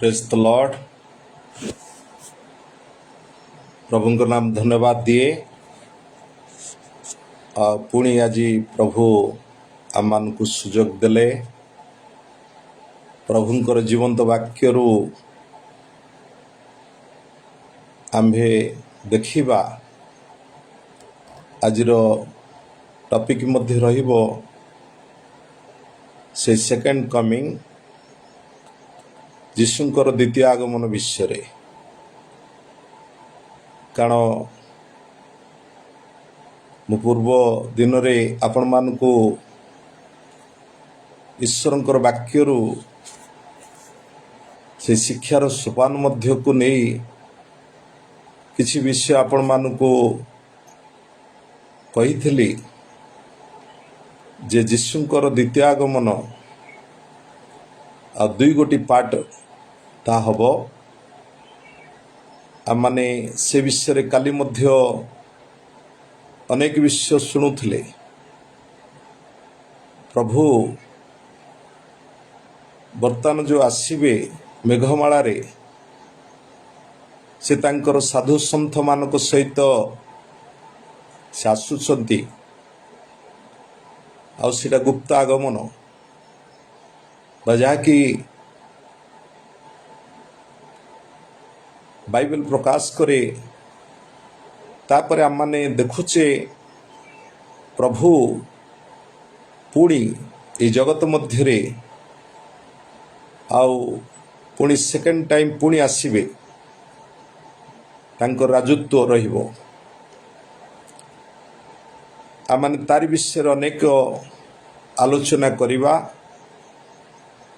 Praise the Lord. प्रभु नाम धन्यवाद दिए पुणी आज प्रभु आम को सुजोग देले प्रभुंकर जीवंत वाक्य आम्भे देखिबा। आज टॉपिक मध्य रहिबो से सेकेंड कमिंग जीशुंकर द्वितीय आगमन विषय रे। कारण मु पूर्व दिन रे आपण मान को ईश्वरंकर वाक्य से शिक्षार सोपान मध्य को नहीं किसी विषय आपण मान को कही थी जे जीशुंकर द्वितीय आगमन आ दुई गोटी पार्ट ता हबो। आमाने से विषय रे काली मध्य अनेक विषय शुणुले। प्रभु वर्तमान जो आसीबे मेघमाला रे से तांकर साधु सन्थ मानक सहित से आसुचंती आ सेटा गुप्त आगमन बजा कि बाइबल प्रकाश करे। तापर आम माने देखुचे प्रभु पुणी ये जगत मध्य रे आउ पुणी सेकेंड टाइम पुणी आसीबे तांकर राजत्व रहिबो। आम माने तारि विषय अनेक आलोचना करिबा।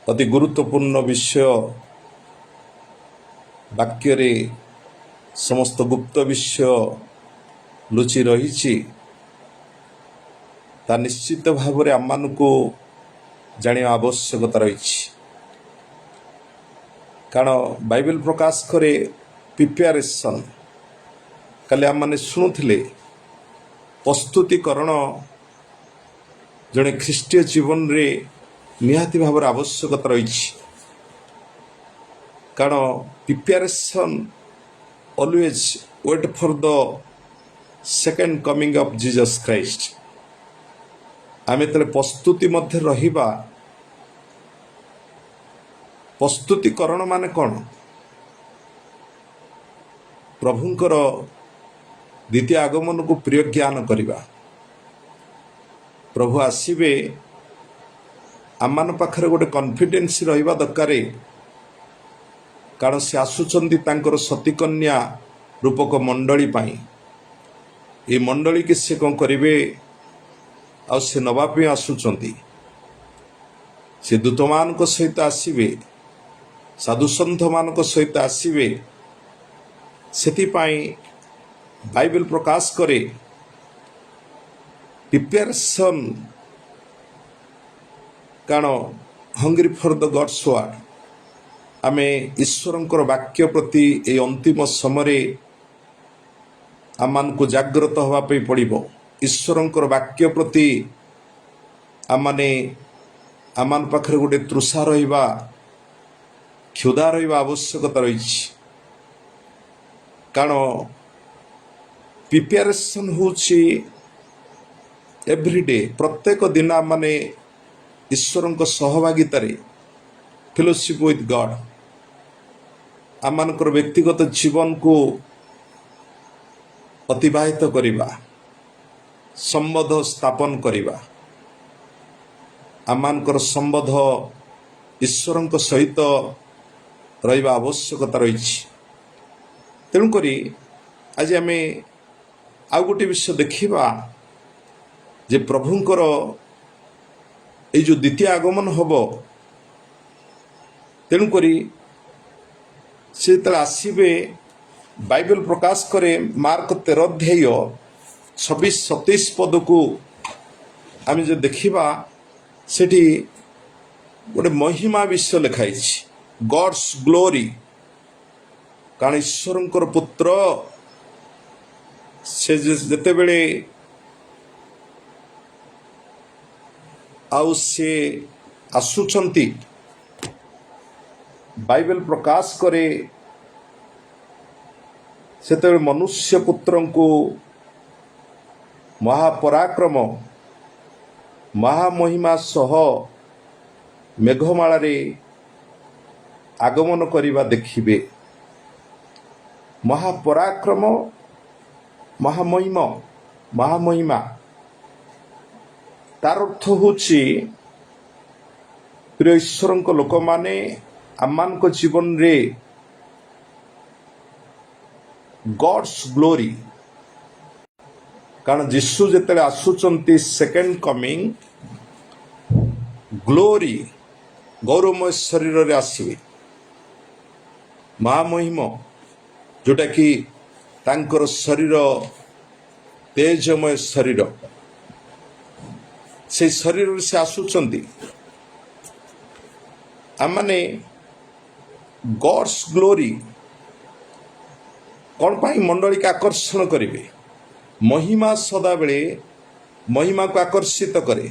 अति गुरुत्वपूर्ण विषय वाक्य रे समस्त गुप्त विषय लुचि रही ता निश्चित भाव रे आम को जानिया आवश्यकता रही। कारण बाइबल प्रकाश करे प्रिपेरेशन काले आम माने शुणुथिले प्रस्तुतिकरण जड़े ख्रीष्टीय जीवन रे निहाती भाव आवश्यकता रही। कारण preparation always wait for the second coming of Jesus Christ. आमे तले प्रस्तुति मध्य रहिबा। प्रस्तुतिकरण माने कौन? प्रभुंकर द्वितीय आगमन को प्रिय ज्ञान करिबा। प्रभु आसीबे आमान पाखरे गोटे कॉन्फिडेंस रहिबा दरकारे। कारण से आसुचंती तांकर सतीकन्या रूपक मंडली पाई। ये मंडली के से कौन करिवे आ से नवा पे आसुचंती। से दूतमान को सहित आसीबे साधु सन्थ मान को सहित आसीबे। सेति पाई बाइबल प्रकाश करे प्रिपेरेशन कारण hungry for the gods word. आमे ईश्वरंकर वाक्य प्रति ए अंतिम समय आमान को जागृत हवा पे पड़िबो। ईश्वरंकर वाक्य प्रति आमाने आमान पाखरे गोटे तृषा रहिबा क्षुधा रहिबा आवश्यकता रही। कारण प्रिपेरेशन होची एवरीडे प्रत्येक दिन आमाने ईश्वरंकर सहभागितारे फेलोशिप विथ गॉड आमानकर व्यक्तिगत जीवन को अतिबाहित करिबा संबंध स्थापन करिबा। आमानकर संबंध ईश्वरंक सहित रहिबा आवश्यकता रही। तेणुकरी आज आमे आ गोटे विषय देखिबा जे प्रभुंकर ये जो द्वितीय आगमन हबो। तेणुकरी से आसबे बाइबल प्रकाश करे मार्क 13 अध्याय 26-27 पद को आम जो देखा सेठी गोटे महिमा विषय लिखाई गॉड्स ग्लोरी। कारण ईश्वरंकर पुत्र से जेते बेले आउ से आसुचंती ବାଇବେଲ ପ୍ରକାଶ କରେ ସେତେବେଳେ ମନୁଷ୍ୟ ପୁତ୍ରଙ୍କୁ ମହାପରାକ୍ରମ ମହାମହିମା ସହ ମେଘମାଳାରେ ଆଗମନ କରିବା ଦେଖିବେ। ମହାପରାକ୍ରମ ମହାମହିମା ତାର ଅର୍ଥ ହେଉଛି ପ୍ରିୟ ଈଶ୍ୱରଙ୍କ ଲୋକମାନେ ଆମମାନଙ୍କ ଜୀବନରେ ଗଡ୍ସ ଗ୍ଲୋରି, କାରଣ ଯୀଶୁ ଯେତେବେଳେ ଆସୁଛନ୍ତି ସେକେଣ୍ଡ କମିଂ, ଗ୍ଲୋରି ଗୌରବମୟ ଶରୀରରେ ଆସିବେ। ମହାମହିମ ଯେଉଁଟାକି ତାଙ୍କର ଶରୀର ତେଜମୟ ଶରୀର, ସେଇ ଶରୀରରେ ସେ ଆସୁଛନ୍ତି। ଆମମାନେ ଗଡ୍ସ ଗ୍ଲୋରି କ'ଣ ପାଇଁ ମଣ୍ଡଳୀକୁ ଆକର୍ଷଣ କରିବେ? ମହିମା ସଦାବେଳେ ମହିମାକୁ ଆକର୍ଷିତ କରେ।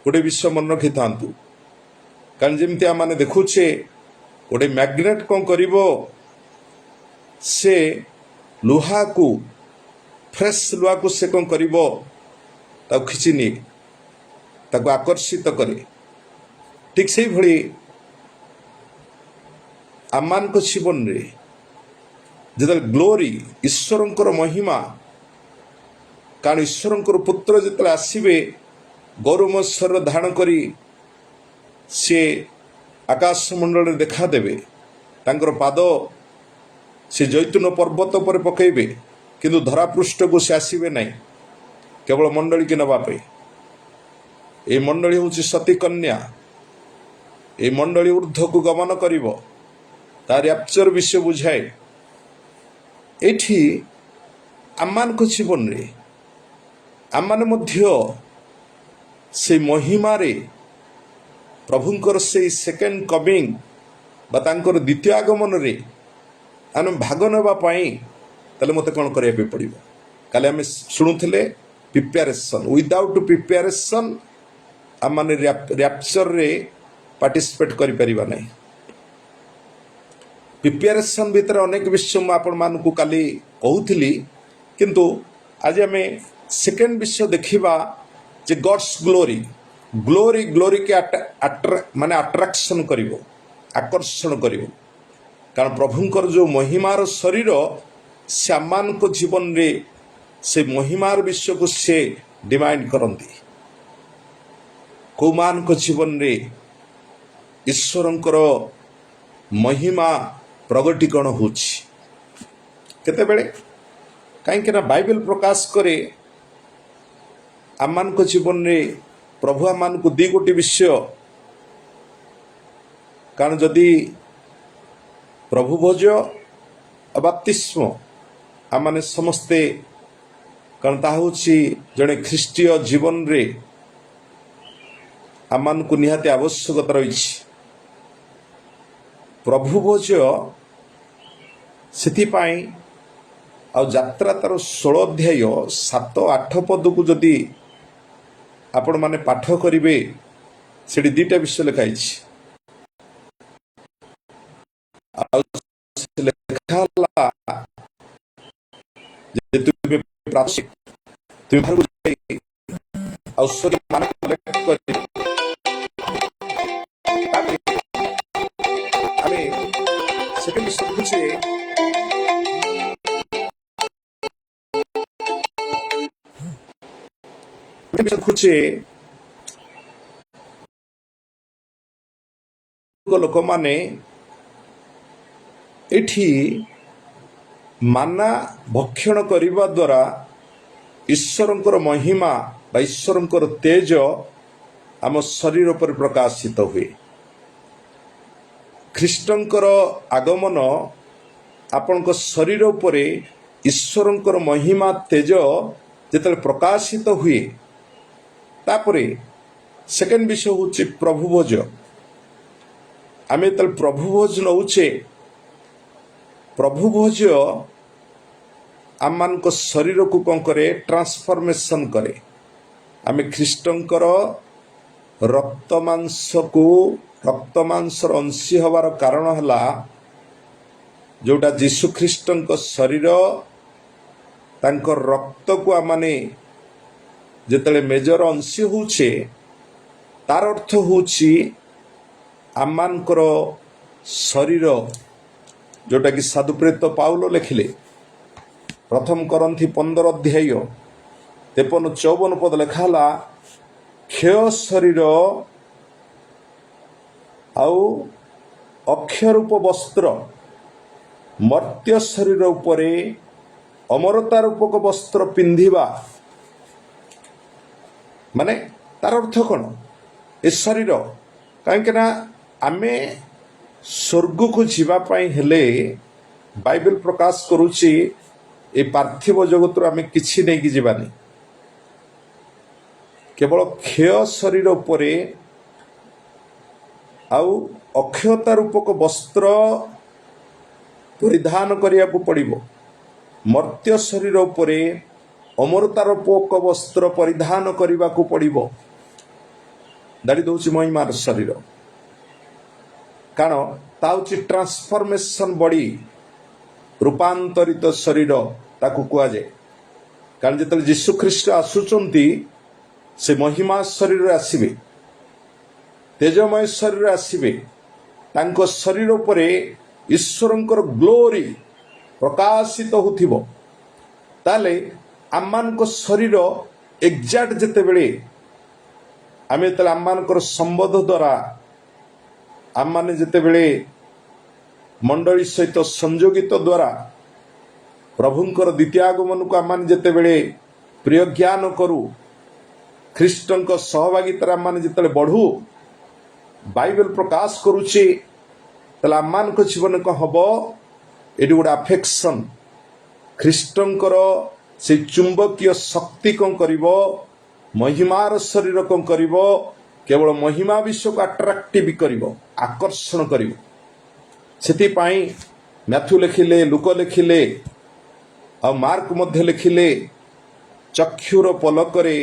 ଗୋଟେ ବିଷୟ ମନେ ରଖିଥାନ୍ତୁ, କାରଣ ଯେମିତି ଆମମାନେ ଦେଖୁଛେ ଗୋଟେ ମ୍ୟାଗ୍ନେଟ୍ କ'ଣ କରିବ, ସେ ଲୁହାକୁ ଫ୍ରେଶ୍ ଲୁହାକୁ ସେ କ'ଣ କରିବ, ତାକୁ ଖିଚି ନିଏ, ତାକୁ ଆକର୍ଷିତ କରେ। ଠିକ୍ ସେଇଭଳି ଆମମାନଙ୍କ ଜୀବନରେ ଯେତେବେଳେ ଗ୍ଲୋରି ଈଶ୍ୱରଙ୍କର ମହିମା, କାରଣ ଈଶ୍ୱରଙ୍କର ପୁତ୍ର ଯେତେବେଳେ ଆସିବେ ଗୌରବମୟ ଶରୀର ଧାରଣ କରି ସିଏ ଆକାଶ ମଣ୍ଡଳରେ ଦେଖାଦେବେ। ତାଙ୍କର ପାଦ ସେ ଜୈତୁନ ପର୍ବତ ଉପରେ ପକାଇବେ, କିନ୍ତୁ ଧରାପୃଷ୍ଠକୁ ସେ ଆସିବେ ନାହିଁ କେବଳ ମଣ୍ଡଳୀକି ନେବା ପାଇଁ। এই ମଣ୍ଡଳୀ ହେଉଛି ସତୀ କନ୍ୟା। এই ମଣ୍ଡଳୀ ଉର୍ଦ୍ଧ୍ୱକୁ ଗମନ କରିବ, ତାର ର୍ୟାପ୍ଚର ବିଷୟ ବୁଝାଏ। ଏଇଠି ଆମମାନଙ୍କ ଜୀବନରେ ଆମମାନେ ମଧ୍ୟ ସେଇ ମହିମାରେ ପ୍ରଭୁଙ୍କର ସେଇ ସେକେଣ୍ଡ କମିଂ ବା ତାଙ୍କର ଦ୍ୱିତୀୟ ଆଗମନରେ ଆମେ ଭାଗ ନେବା ପାଇଁ ତାହେଲେ ମୋତେ କ'ଣ କରିବା ପାଇଁ ପଡ଼ିବ? କାଲି ଆମେ ଶୁଣୁଥିଲେ ପ୍ରିପାରେସନ୍। ୱିଦାଉଟ୍ ପ୍ରିପାରେସନ୍ ଆମମାନେ ର୍ୟାପ୍ଚରରେ ପାର୍ଟିସିପେଟ୍ କରିପାରିବା ନାହିଁ। ପ୍ରିପାରେସନ୍ ଭିତରେ ଅନେକ ବିଷୟ ମୁଁ ଆପଣମାନଙ୍କୁ କାଲି କହୁଥିଲି, କିନ୍ତୁ ଆଜି ଆମେ ସେକେଣ୍ଡ ବିଷୟ ଦେଖିବା ଯେ ଗଡ୍ସ ଗ୍ଲୋରିକି ମାନେ ଆଟ୍ରାକ୍ସନ୍ କରିବ, ଆକର୍ଷଣ କରିବ। କାରଣ ପ୍ରଭୁଙ୍କର ଯେଉଁ ମହିମାର ଶରୀର, ସେ ଆମମାନଙ୍କ ଜୀବନରେ ସେ ମହିମାର ବିଷୟକୁ ସେ ଡିମାଣ୍ଡ କରନ୍ତି। କୋଉମାନଙ୍କ ଜୀବନରେ ଈଶ୍ୱରଙ୍କର ମହିମା ପ୍ରଗଟୀକରଣ ହେଉଛି କେତେବେଳେ? କାହିଁକିନା ବାଇବେଲ ପ୍ରକାଶ କରେ ଆମମାନଙ୍କ ଜୀବନରେ ପ୍ରଭୁ ଆମମାନଙ୍କୁ ଦୁଇ ଗୋଟି ବିଷୟ, କାରଣ ଯଦି ପ୍ରଭୁ ଭୋଜ ବାପ୍ତିସ୍ମ ଆମମାନେ ସମସ୍ତେ, କାରଣ ତାହା ହେଉଛି ଜଣେ ଖ୍ରୀଷ୍ଟୀୟ ଜୀବନରେ ଆମମାନଙ୍କୁ ନିହାତି ଆବଶ୍ୟକତା ରହିଛି। ପ୍ରଭୁ ଭୋଜ ସେଥିପାଇଁ ଆଉ ଯାତ୍ରା ତାର 16 ଅଧ୍ୟାୟ 7-8 ପଦକୁ ଯଦି ଆପଣମାନେ ପାଠ କରିବେ, ସେଠି ଦୁଇଟା ବିଷୟ ଲେଖା ହେଇଛି। ଆଉ ଲେଖା ହେଲା ଯେ ତୁମେ ଔଷଧ ମାନ ଆମେ ସେକେଣ୍ଡ ବିଷୟ ଦେଖୁଛେ ଲୋକମାନେ ଏଠି ମାନା ଭକ୍ଷଣ କରିବା ଦ୍ୱାରା ଈଶ୍ୱରଙ୍କର ମହିମା ବା ଈଶ୍ୱରଙ୍କର ତେଜ ଆମ ଶରୀର ଉପରେ ପ୍ରକାଶିତ ହୁଏ। ଖ୍ରୀଷ୍ଟଙ୍କର ଆଗମନ ଆପଣଙ୍କ ଶରୀର ଉପରେ ଈଶ୍ୱରଙ୍କର ମହିମା ତେଜ ଯେତେବେଳେ ପ୍ରକାଶିତ ହୁଏ, ତାପରେ ସେକେଣ୍ଡ ବିଷୟ ହେଉଛି ପ୍ରଭୁ ଭୋଜ। ଆମେ ଯେତେବେଳେ ପ୍ରଭୁ ଭୋଜ ନେଉଛେ, ପ୍ରଭୁ ଭୋଜ ଆମମାନଙ୍କ ଶରୀରକୁ କ'ଣ କରେ? ଟ୍ରାନ୍ସଫର୍ମେସନ୍ କରେ। ଆମେ ଖ୍ରୀଷ୍ଟଙ୍କର ରକ୍ତ ମାଂସକୁ ରକ୍ତ ମାଂସର ଅଂଶୀ ହେବାର କାରଣ ହେଲା ଯେଉଁଟା ଯୀଶୁଖ୍ରୀଷ୍ଟଙ୍କ ଶରୀର ତାଙ୍କ ରକ୍ତକୁ ଆମମାନେ ଯେତେବେଳେ ମେଜର ଅଂଶୀ ହେଉଛେ ତାର ଅର୍ଥ ହେଉଛି ଆମମାନଙ୍କର ଶରୀର, ଯେଉଁଟାକି ସାଧୁପ୍ରେରିତ ପାଉଲ ଲେଖିଲେ ପ୍ରଥମ କରନ୍ଥୀ 15 ଅଧ୍ୟାୟ 53-54 ପଦ ଲେଖା ହେଲା, କ୍ଷୟ ଶରୀର ଆଉ ଅକ୍ଷୟ ରୂପ ବସ୍ତ୍ର ମର୍ତ୍ତ୍ୟ ଶରୀର ଉପରେ ଅମରତା ରୂପକ ବସ୍ତ୍ର ପିନ୍ଧିବା। ମାନେ ତାର ଅର୍ଥ କ'ଣ? ଏ ଶରୀର, କାହିଁକି ନା ଆମେ ସ୍ୱର୍ଗକୁ ଯିବା ପାଇଁ ହେଲେ ବାଇବେଲ ପ୍ରକାଶ କରୁଛି ଏ ପାର୍ଥିବ ଜଗତରୁ ଆମେ କିଛି ନେଇକି ଯିବାନି। କେବଳ କ୍ଷୟ ଶରୀର ଉପରେ ଆଉ ଅକ୍ଷୟତା ରୂପକ ବସ୍ତ୍ର ପରିଧାନ କରିବାକୁ ପଡ଼ିବ। ମର୍ତ୍ତ୍ୟ ଶରୀର ଉପରେ ଅମରତା ରୂପକ ବସ୍ତ୍ର ପରିଧାନ କରିବାକୁ ପଡ଼ିବ। ଦାଡ଼ି ଦେଉଛି ମହିମାର ଶରୀର, କାରଣ ତା ହେଉଛି ଟ୍ରାନ୍ସଫର୍ମେସନ୍ ବଡି, ରୂପାନ୍ତରିତ ଶରୀର ତାକୁ କୁହାଯାଏ। କାରଣ ଯେତେବେଳେ ଯୀଶୁଖ୍ରୀଷ୍ଟ ଆସୁଛନ୍ତି ସେ ମହିମା ଶରୀରରେ ଆସିବେ, ତେଜମୟ ଶରୀରରେ ଆସିବେ। ତାଙ୍କ ଶରୀର ଉପରେ ଈଶ୍ୱରଙ୍କର ଗ୍ଲୋରି ପ୍ରକାଶିତ ହେଉଥିବ। ତାହେଲେ ଆମମାନଙ୍କ ଶରୀର ଏକ୍ଜାକ୍ଟ ଯେତେବେଳେ ଆମେ ଯେତେବେଳେ ଆମମାନଙ୍କର ସମ୍ବନ୍ଧ ଦ୍ୱାରା ଆମମାନେ ଯେତେବେଳେ ମଣ୍ଡଳୀ ସହିତ ସଂଯୋଗିତ ଦ୍ୱାରା ପ୍ରଭୁଙ୍କର ଦ୍ୱିତୀୟ ଆଗମନକୁ ଆମମାନେ ଯେତେବେଳେ ପ୍ରିୟ ଜ୍ଞାନ କରୁ, ଖ୍ରୀଷ୍ଟଙ୍କ ସହଭାଗିତାରେ ଆମମାନେ ଯେତେବେଳେ ବଢ଼ୁ, ବାଇବେଲ ପ୍ରକାଶ କରୁଛି, ତାହେଲେ ଆମମାନଙ୍କ ଜୀବନ କ'ଣ ହେବ? ଏଠି ଗୋଟେ ଆଫେକ୍ସନ୍, ଖ୍ରୀଷ୍ଟଙ୍କର ସେଇ ଚୁମ୍ବକୀୟ ଶକ୍ତି କ'ଣ କରିବ? ମହିମାର ଶରୀର କ'ଣ କରିବ? କେବଳ ମହିମା ବିଷୟକୁ ଆଟ୍ରାକ୍ଟିଭ କରିବ, ଆକର୍ଷଣ କରିବ। ସେଥିପାଇଁ ମ୍ୟାଥ୍ୟୁ ଲେଖିଲେ, ଲୁକ ଲେଖିଲେ ଆଉ ମାର୍କ ମଧ୍ୟ ଲେଖିଲେ, ଚକ୍ଷୁର ପଲକରେ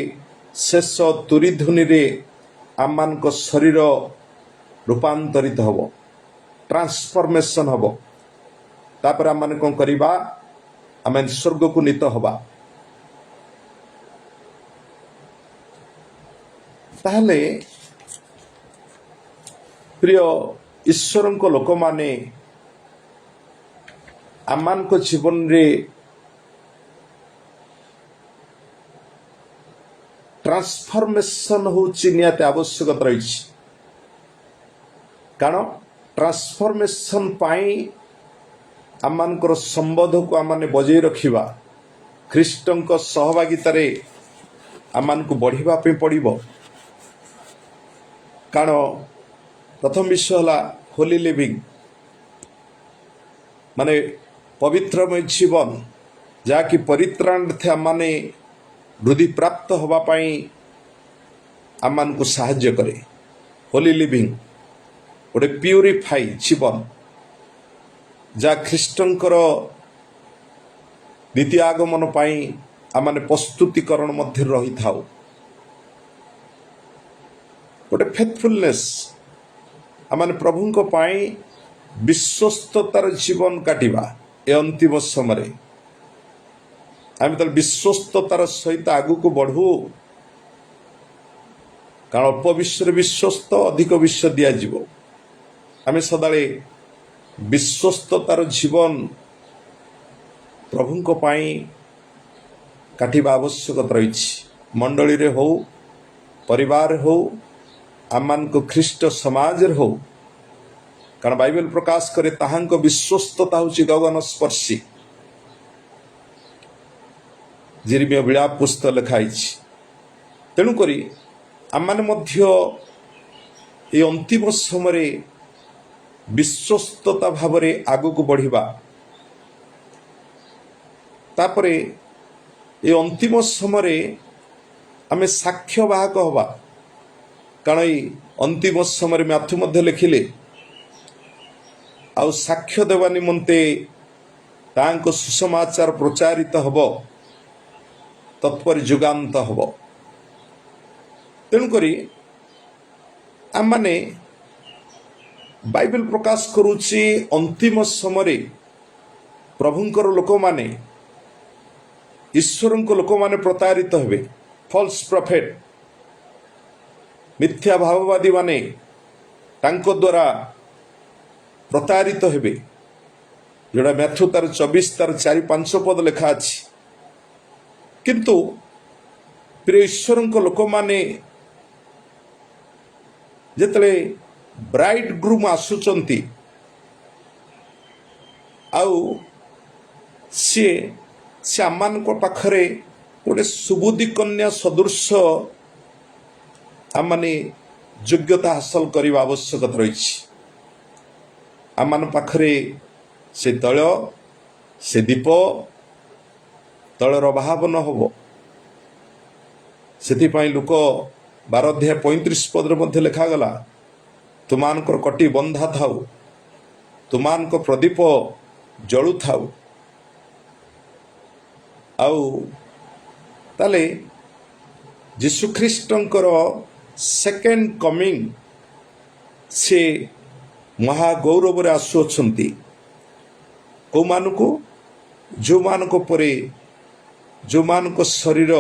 ଶେଷ ତୁରିଧ୍ୱନିରେ ଆମମାନଙ୍କ ଶରୀର ରୂପାନ୍ତରିତ ହେବ, ଟ୍ରାନ୍ସଫର୍ମେସନ୍ ହେବ। ତାପରେ ଆମମାନେ କ'ଣ କରିବା? ଆମେ ସ୍ୱର୍ଗକୁ ନୀତ ହେବା। ତାହେଲେ ପ୍ରିୟ ଈଶ୍ୱରଙ୍କ ଲୋକମାନେ, ଆମମାନଙ୍କ ଜୀବନରେ ଟ୍ରାନ୍ସଫର୍ମେସନ୍ ହେଉଛି ନିହାତି ଆବଶ୍ୟକତା ରହିଛି। କାରଣ ଟ୍ରାନ୍ସଫର୍ମେସନ୍ ପାଇଁ ଆମମାନଙ୍କର ସମ୍ବନ୍ଧକୁ ଆମମାନେ ବଜାଇ ରଖିବା, ଖ୍ରୀଷ୍ଟଙ୍କ ସହଭାଗିତାରେ ଆମମାନଙ୍କୁ ବଢ଼ିବା ପାଇଁ ପଡ଼ିବ। କାରଣ ପ୍ରଥମ ବିଷୟ ହେଲା ହୋଲି ଲିଭିଂ, ମାନେ ପବିତ୍ରମୟ ଜୀବନ, ଯାହାକି ପରିତ୍ରାଣାର୍ଥେ ଆମମାନେ ବୃଦ୍ଧିପ୍ରାପ୍ତ ହେବା ପାଇଁ ଆମମାନଙ୍କୁ ସାହାଯ୍ୟ କରେ। ହୋଲି ଲିଭିଂ ଗୋଟେ ପ୍ୟୁରିଫାଇ ଜୀବନ, ଯାହା ଖ୍ରୀଷ୍ଟଙ୍କର ଦ୍ୱିତୀୟ ଆଗମନ ପାଇଁ ଆମମାନେ ପ୍ରସ୍ତୁତିକରଣ ମଧ୍ୟରେ ରହିଥାଉ। ଗୋଟେ ଫେଥଫୁଲନେସ୍, ଆମମାନେ ପ୍ରଭୁଙ୍କ ପାଇଁ ବିଶ୍ୱସ୍ତତାର ଜୀବନ କାଟିବା। ଏ ଅନ୍ତିମ ସମୟରେ ଆମେ ତାହେଲେ ବିଶ୍ୱସ୍ତତାର ସହିତ ଆଗକୁ ବଢ଼ୁ, କାରଣ ଅଳ୍ପ ବିଶ୍ୱରେ ବିଶ୍ୱସ୍ତ, ଅଧିକ ବିଶ୍ୱ ଦିଆଯିବ। ଆମେ ସଦାବେଳେ ବିଶ୍ୱସ୍ତତାର ଜୀବନ ପ୍ରଭୁଙ୍କ ପାଇଁ କାଟିବା ଆବଶ୍ୟକତା ରହିଛି। ମଣ୍ଡଳୀରେ ହଉ, ପରିବାରରେ ହଉ, ଆମମାନଙ୍କ ଖ୍ରୀଷ୍ଟ ସମାଜରେ ହଉ। କାରଣ ବାଇବେଲ ପ୍ରକାଶ କରେ ତାହାଙ୍କ ବିଶ୍ୱସ୍ତତା ହେଉଛି ଗଗନ ସ୍ପର୍ଶୀ। ଯିରିମିୟ ବିଳାପ ପୁସ୍ତକ ଲେଖା ହେଇଛି। ତେଣୁକରି ଆମମାନେ ମଧ୍ୟ ଏ ଅନ୍ତିମ ସମୟରେ ବିଶ୍ୱସ୍ତତା ଭାବରେ ଆଗକୁ ବଢ଼ିବା। ତାପରେ ଏ ଅନ୍ତିମ ସମୟରେ ଆମେ ସାକ୍ଷ୍ୟ ବାହକ ହେବା। କାରଣ ଏଇ ଅନ୍ତିମ ସମୟରେ ମ୍ୟାଥ୍ୟୁ ମଧ୍ୟ ଲେଖିଲେ, ଆଉ ସାକ୍ଷ୍ୟ ଦେବା ନିମନ୍ତେ ତାଙ୍କ ସୁସମାଚାର ପ୍ରଚାରିତ ହେବ, ତତ୍ପରେ ଯୁଗାନ୍ତ ହେବ। ତେଣୁକରି ଆମମାନେ बाइबल प्रकाश करुच्ची अंतिम समय प्रभुंकर लोक माने ईश्वर लोक माने प्रतारित हेबे। फॉल्स प्रॉफिट मिथ्या भाववादी माने तांको द्वारा प्रतारित हेबे। जोड़ा मैथ्यू तार 24 तार 4-5 पद लिखा अछि। किंतु प्रिय ईश्वर लोक माने जेतले ब्राइड ग्रूम आसुचंती आउ सी से आम पाखरे गोटे सुबुद्धि कन्या सदृश आम योग्यता हासिल करने आवश्यकता रही। आम पाखरे से तैल से दीप तैलर अभाव न होब। से लुक 12:35 पद मध्य लिखागला तुमानकर कटी बंधा थाउ तुमानक प्रदीप जलु थाउ। आउ ताले जीशुख्रीष्टंकर सेकेंड कमिंग से महागौरव आसुअछंती को मानकु जो मानक परे जो मानक शरीर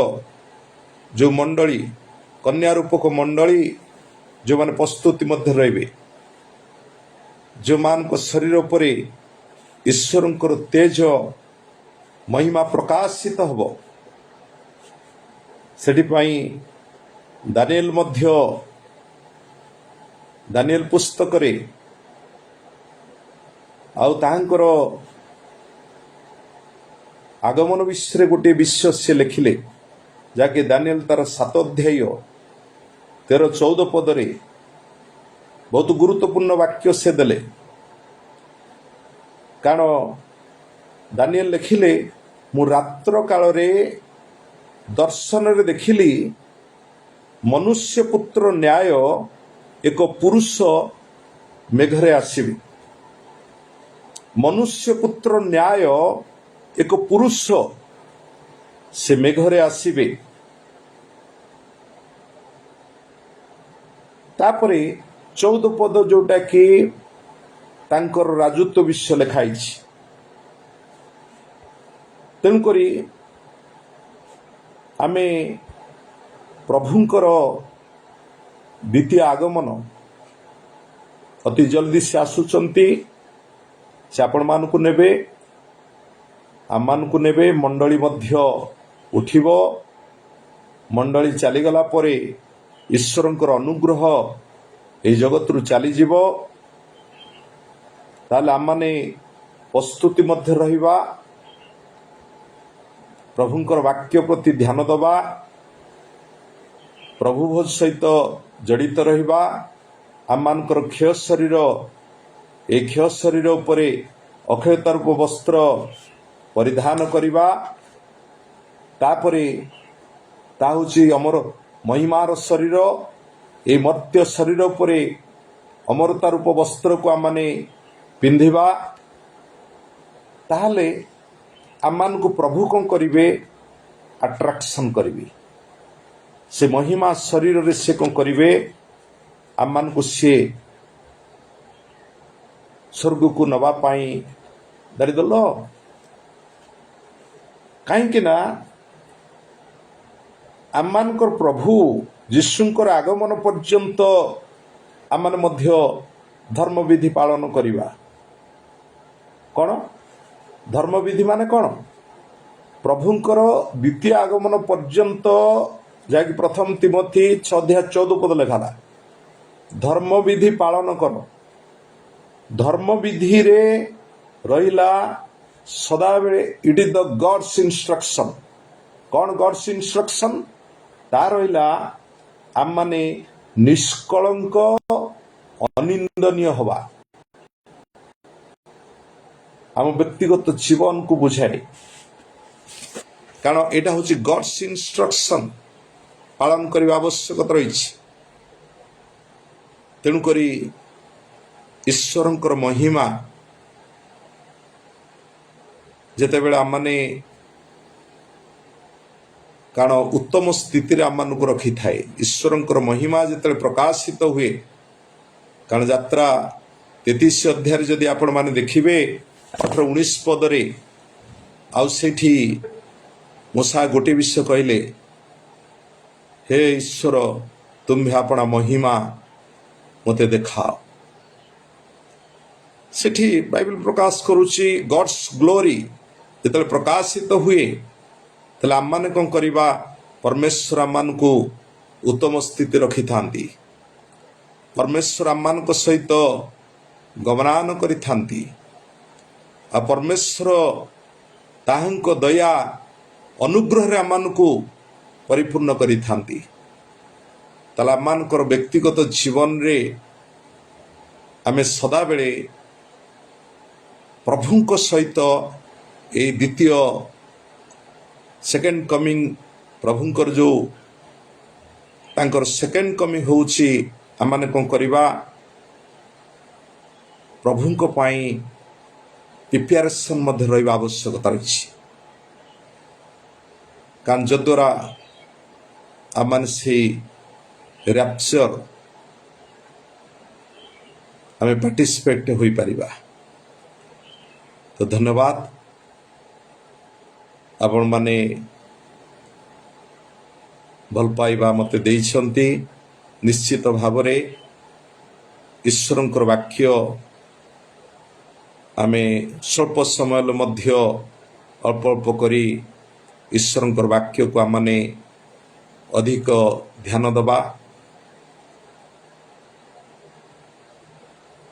जो मंडली कन्या रूपक मंडली जो माने प्रस्तुति मध्य रहिबे जो मानक शरीर परे ईश्वरंकर तेज महिमा प्रकाशित हब। सेठी पई दानिएल मध्य दानिएल पुस्तक रे आउ तांकर आगमन विषय गोटे विषय से लिखिले जाके दानिएल तार 7 अध्याय 13-14 पद रे बहुत गुरुत्वपूर्ण वाक्य से देले। कारण दानिएल लिखिले मु रात्र काल रे दर्शन रे देखिली मनुष्य पुत्र न्याय एक पुरुष मेघरे आसीबे। मनुष्य पुत्र न्याय एक पुरुष से मेघरे आसीबे। तापरे 14 पद जोटा कि तांकर राजत्व विषय लिखाई। तेणुकरी आमे प्रभुंकर द्वितीय आगमन अति जल्दी से आसुचंती। से आपण मानकु नेबे आम मानकु नेबे मंडली मध्य उठिबो। मंडली चलीगला परे ईश्वरंकर अनुग्रह ए जगत रु चली जीवो। ताले आम माने प्रस्तुति मध्य रहिबा प्रभुंकर वाक्य प्रति ध्यान दबा प्रभु भोज सहित जड़ित रहिबा। आम मानकर क्षय शरीर ए क्षय शरीर उपरे अक्षयता रूप वस्त्र परिधान करिबा। तापरे ता होची अमर महिमार शरीर ए मर्त्य शरीर उपरे अमरता रूप वस्त्र को आम माने पिंधिबा। ताहले आम को प्रभु कौन करिवे अट्रैक्शन करिवे। से महिमा शरीर रे से कौन करिवे आम को से स्वर्ग को नवा पाई दारिदल कहीं ना आममानकर प्रभु जीशुंकर आगमन पर्यंत आम मध्य धर्म विधि पालन करिबा। कौन धर्म विधि माने कौन प्रभुंकर द्वितीय आगमन पर्यंत जाकि प्रथम तिमोथी 6:14 पद लिखाला धर्म विधि पालन कर। धर्म विधि रे रहिला सदा बेले it is the gods instruction. कौन गॉड्स इंस्ट्रक्शन ता रहिला आम माने निष्कलंक अनिंदनीय हवा। आम व्यक्तिगत जीवन को बुझाए कारण एटा होची गॉड्स इंस्ट्रक्शन पालन करने आवश्यकता रही। तेणुकरी ईश्वरंकर महिमा जेतेबेले आम माने कारण उत्तम स्थिति रे आम मानक रखी थाए। ईश्वरंकर महिमा जेतेबेले प्रकाशित हुए कारण यात्रा तेतीस अध्याय जदि आपण माने देखिबे 18-19 पदरे आउ सेठी मूसा गोटे विषय कहले, हे ईश्वर तुम्हें अपना महिमा मते देखाओ। सेठी बाइबल प्रकाश करुची गॉड्स ग्लोरी जिते प्रकाशित हुए तेल आम मैंने कौन करवा, परमेश्वर आम मान को उत्तम स्थिति रखि थांती, परमेश्वर आम मान सहित गमनान करि थांती, आ परमेश्वर ताहंको दया अनुग्रह रे आम मान को परिपूर्ण करि थांती। ताला आम मानकर व्यक्तिगत जीवन रे आमे सदा बेले प्रभुंको सहित ए द्वितीय सेकेंड कमिंग प्रभुंकर जो तांकर सेकेंड कमिंग होउची आम माने कोन करबा, प्रभुंको पाई प्रिपेरेशन मध्य रहिबा आवश्यकता रही। कारण जद्वारा आम माने से रैप्चर आमे पार्टिसिपेट होई परिबा। तो धन्यवाद आपण माने भल पाइबा मते देइछंती। निश्चित भावरे ईश्वरंकर वाक्य आमे स्वल्प समय मध्य अल्प अल्प करी ईश्वरंकर वाक्य को आमने अधिक ध्यान दबा,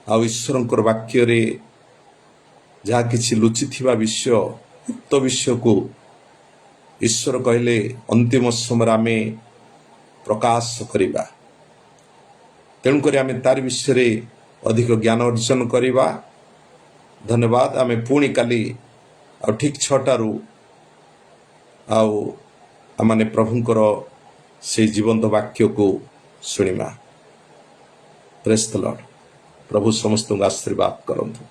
आ ईश्वरंकर वाक्य रे जहा किछि लुचि थिबा विषय उक्त विषय को ईश्वर कहले अंतिम समय आमे प्रकाश करिबा। तेणुकर आमे तार विषय रे अधिक ज्ञान अर्जन करिबा। धन्यवाद। आमे पुणी काली आ ठीक 6टारू आमाने प्रभुंकर से जीवंत वाक्य को सुनिमा। Praise the Lord. प्रभु समस्त आशीर्वाद करंतु।